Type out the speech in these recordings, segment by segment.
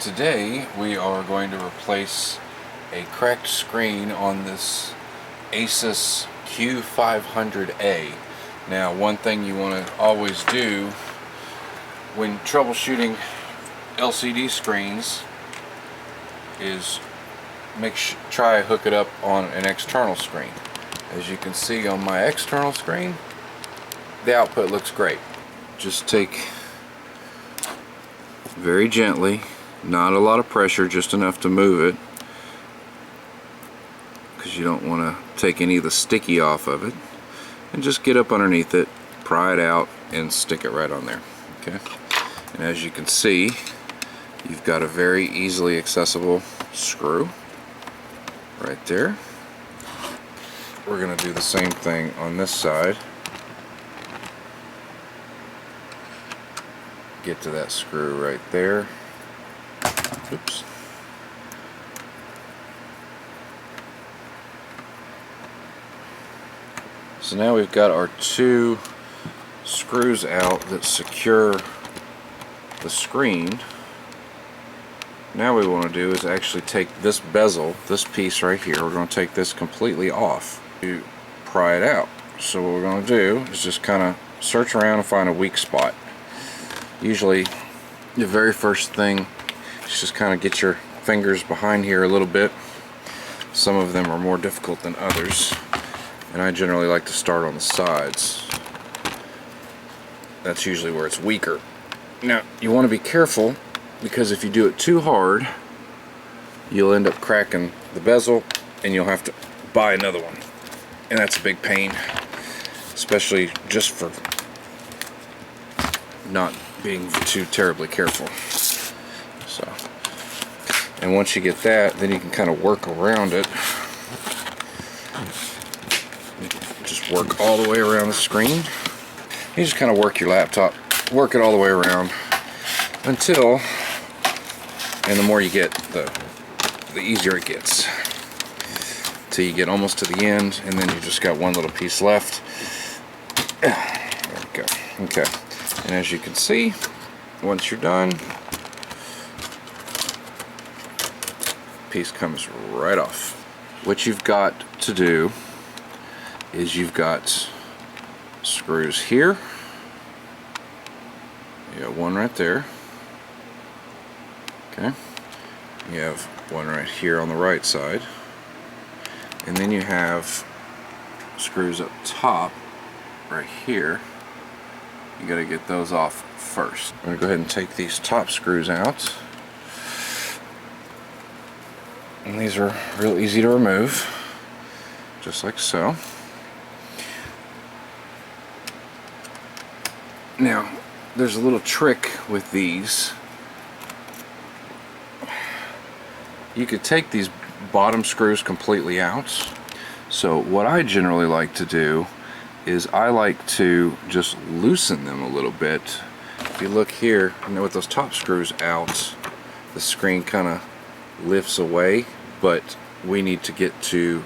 Today we are going to replace a cracked screen on this Asus Q500A. Now, one thing you want to always do when troubleshooting LCD screens is try hook it up on an external screen. As you can see on my external screen, the output looks great. Just take very gently, not a lot of pressure, just enough to move it, because you don't want to take any of the sticky off of it, and just get up underneath it, pry it out, and stick it right on there. Okay, and as you can see, you've got a very easily accessible screw right there. We're going to do the same thing on this side. Get to that screw right there. Oops. So now we've got our two screws out that secure the screen. Now what we want to do is actually take this bezel, this piece right here, we're going to take this completely off to pry it out. So what we're going to do is just kind of search around and find a weak spot. Usually the very first thing is just kind of get your fingers behind here a little bit. Some of them are more difficult than others, and I generally like to start on the sides. That's usually where it's weaker. Now you want to be careful, because if you do it too hard, you'll end up cracking the bezel and you'll have to buy another one, and that's a big pain, especially just for not being too terribly careful. So, and once you get that, then you can kind of work around it. Just work all the way around the screen. You just kind of work your laptop, work it all the way around until, and the more you get, the easier it gets, till you get almost to the end, and then you just got one little piece left. There we go. Okay, and as you can see, once you're done, piece comes right off. What you've got to do is you've got screws here. You got one right there. Okay. You have one right here on the right side. And then you have screws up top right here. You got to get those off first. I'm going to go ahead and take these top screws out. And these are real easy to remove, just like so. Now, there's a little trick with these. You could take these bottom screws completely out. So what I generally like to do is I like to just loosen them a little bit. If you look here, you know, with those top screws out, the screen kind of lifts away, but we need to get to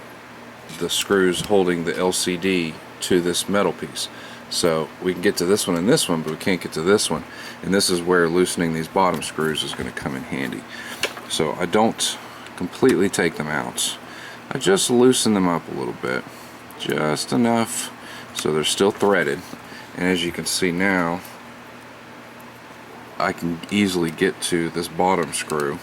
the screws holding the LCD to this metal piece. So we can get to this one and this one, but we can't get to this one. And this is where loosening these bottom screws is going to come in handy. So I don't completely take them out. I just loosen them up a little bit, just enough so they're still threaded. And as you can see now, I can easily get to this bottom screw.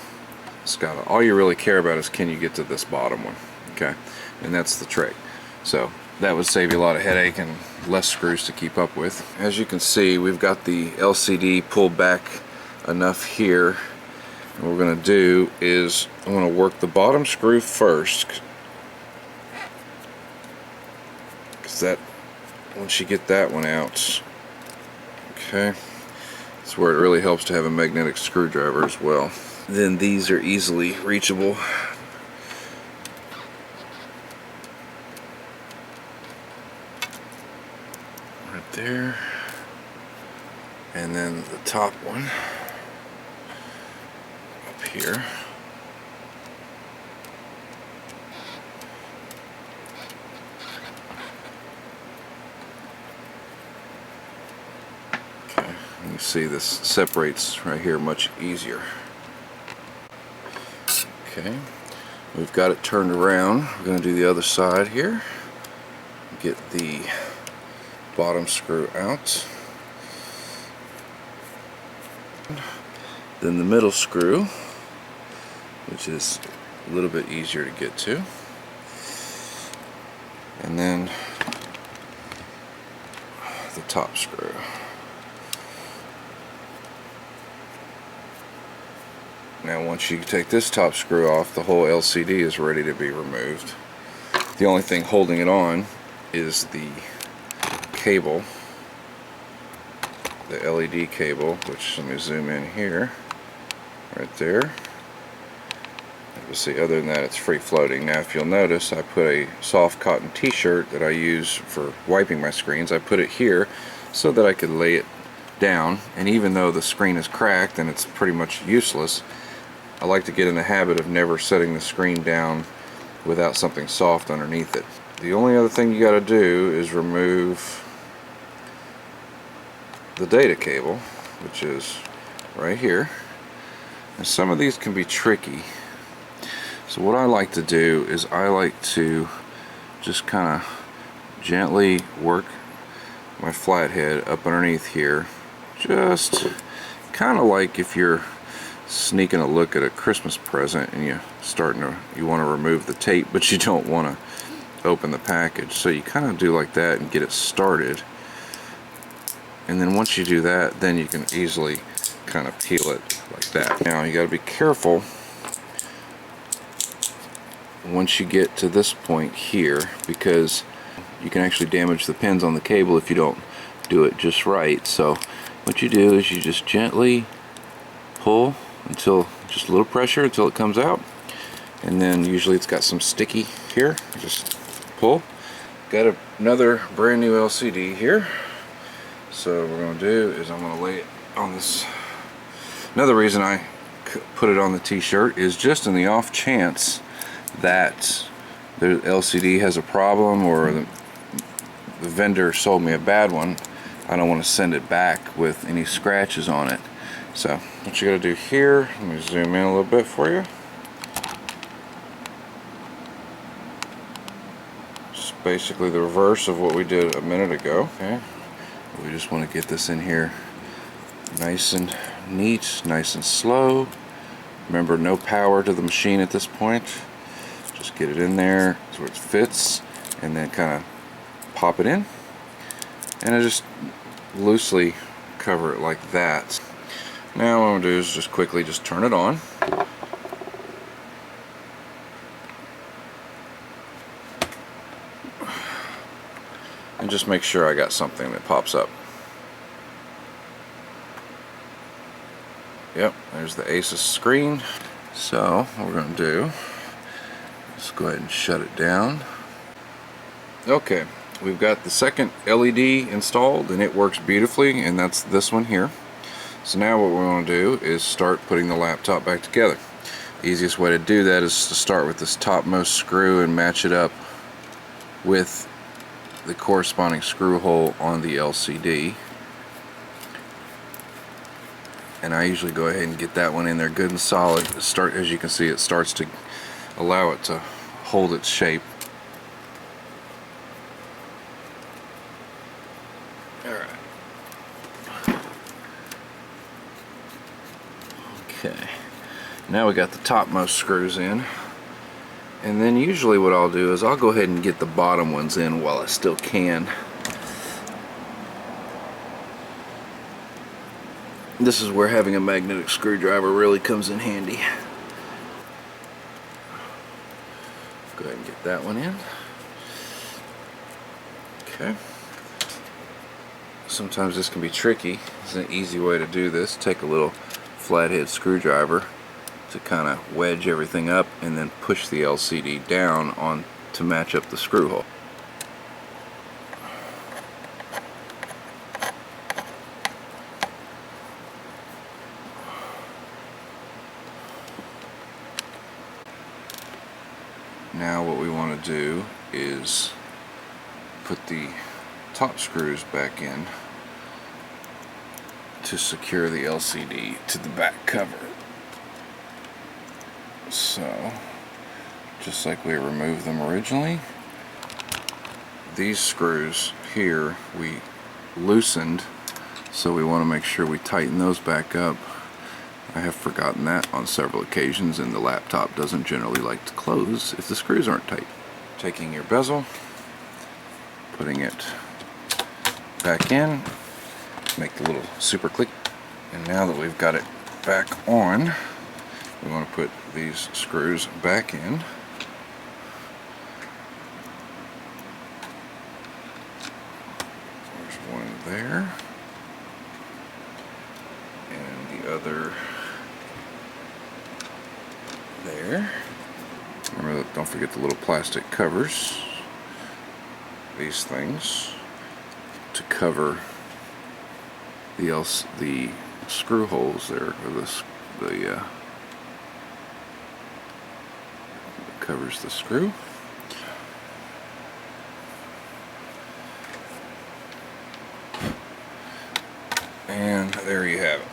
All you really care about is, can you get to this bottom one? Okay, and that's the trick. So that would save you a lot of headache and less screws to keep up with. As you can see, we've got the LCD pulled back enough here. And what we're going to do is I'm going to work the bottom screw first, because that, once you get that one out, okay, that's where it really helps to have a magnetic screwdriver as well. Then these are easily reachable. Right there. And then the top one up here. Okay, you see this separates right here much easier. Okay, we've got it turned around. We're going to do the other side here. Get the bottom screw out. Then the middle screw, which is a little bit easier to get to. And then the top screw. Now once you take this top screw off, the whole LCD is ready to be removed. The only thing holding it on is the cable, the LED cable, which, let me zoom in here, right there. You'll see, other than that, it's free floating. Now if you'll notice, I put a soft cotton t-shirt that I use for wiping my screens. I put it here so that I could lay it down, and even though the screen is cracked and it's pretty much useless, I like to get in the habit of never setting the screen down without something soft underneath it. The only other thing you got to do is remove the data cable, which is right here. And some of these can be tricky. So what I like to do is I like to just kind of gently work my flathead up underneath here, just kind of like if you're sneaking a look at a Christmas present and you want to remove the tape, but you don't want to open the package. So you kind of do like that and get it started, and then once you do that, then you can easily kind of peel it like that. Now you got to be careful once you get to this point here, because you can actually damage the pins on the cable if you don't do it just right. So what you do is you just gently pull until, just a little pressure until it comes out, and then usually it's got some sticky here. Just pull. Got another brand new LCD here. So what we're going to do is I'm going to lay it on this. Another reason I put it on the t-shirt is just in the off chance that the LCD has a problem, or the vendor sold me a bad one. I don't want to send it back with any scratches on it. So what you got to do here, let me zoom in a little bit for you. It's basically the reverse of what we did a minute ago. Okay, we just want to get this in here nice and neat, nice and slow. Remember, no power to the machine at this point. Just get it in there so it fits, and then kind of pop it in, and I just loosely cover it like that. Now what I'm going to do is just quickly just turn it on. And just make sure I got something that pops up. Yep, there's the Asus screen. So what we're going to do, let's go ahead and shut it down. Okay, we've got the second LED installed, and it works beautifully, and that's this one here. So now what we want to do is start putting the laptop back together. The easiest way to do that is to start with this topmost screw and match it up with the corresponding screw hole on the LCD. And I usually go ahead and get that one in there good and solid. As you can see, it starts to allow it to hold its shape. Alright. Okay. Now we got the topmost screws in. And then usually what I'll do is I'll go ahead and get the bottom ones in while I still can. This is where having a magnetic screwdriver really comes in handy. Go ahead and get that one in. Okay. Sometimes this can be tricky. It's an easy way to do this. Take a little flathead screwdriver to kind of wedge everything up, and then push the LCD down on to match up the screw hole. Now what we want to do is put the top screws back in to secure the LCD to the back cover. So, just like we removed them originally, these screws here we loosened, so we want to make sure we tighten those back up. I have forgotten that on several occasions, and the laptop doesn't generally like to close if the screws aren't tight. Taking your bezel, putting it back in, make the little super click, and now that we've got it back on, we want to put these screws back in. There's one there, and the other there. Remember, don't forget the little plastic covers. These things to cover the screw holes there, or the covers the screw. And there you have it.